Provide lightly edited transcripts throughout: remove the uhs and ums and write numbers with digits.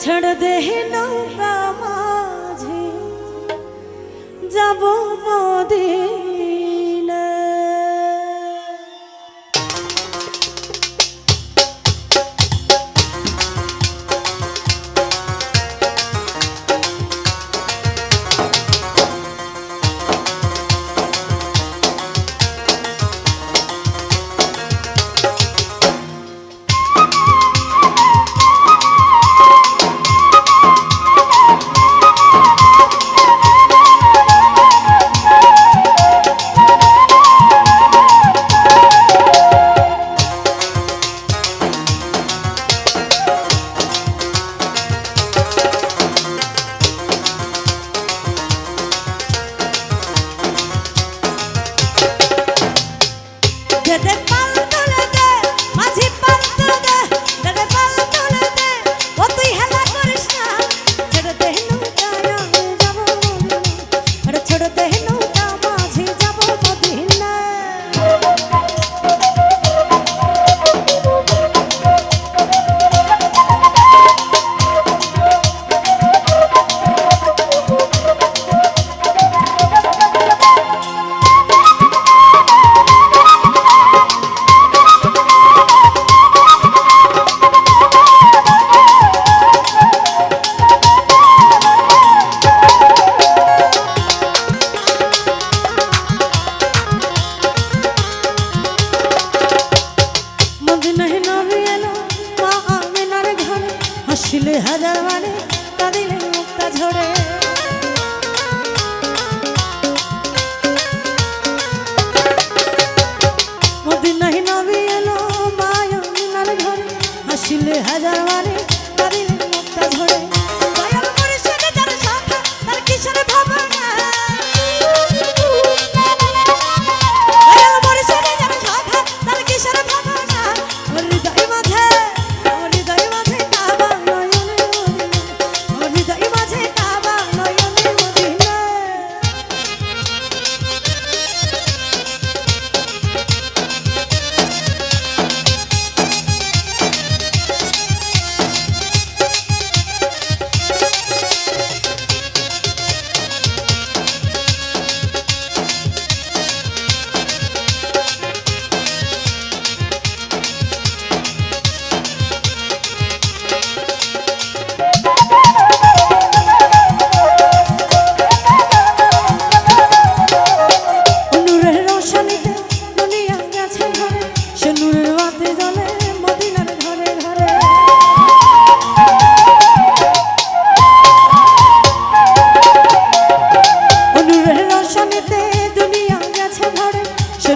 ছেড়ে দে নৌকা মাঝি যাব মদিনা। হাসিলে হাজার মানে কাঁদিলে মুক্তা ঝরে। মদিনায় নবী এলো মা আমিনার ঘরে, হাসিলে হাজার মানে কাঁদিলে মুক্তা ঝরে। দয়াল মুর্শিদ যার শাখা তার কিসের ভাবনা, দয়াল মুর্শিদ যার শাখা তার কিসের ভাবনা। আমার হৃদয় মাঝে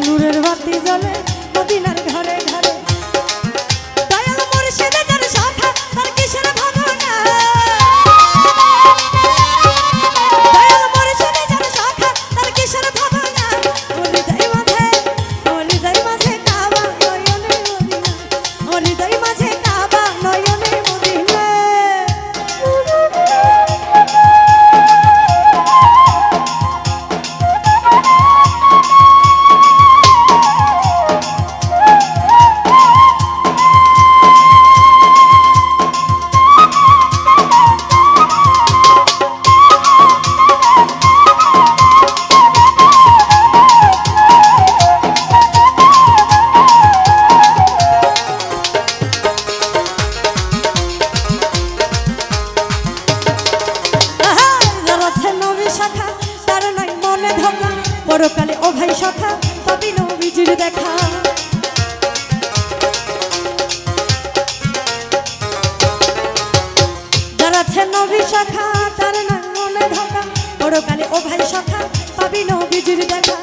নূরের বাতি জ্বলে মদিনার ঘরে ঘরে। দয়াল মুর্শিদ যার শাখা তার কিসের ভাবনা, দয়াল মুর্শিদ যার শাখা তার কিসের ভাবনা। আমার হৃদয় মাঝে কাবা নয়নে মদিনা, আমার হৃদয় মাঝে কাবা নয়নে মদিনা। পরকালে ও ভাই সখা পাবি নবীজির দেখা। যারা আছে নবী সখা তার নাই মনে ধোকা, পরকালে ও ভাই সখা পাবি নবীজির দেখা।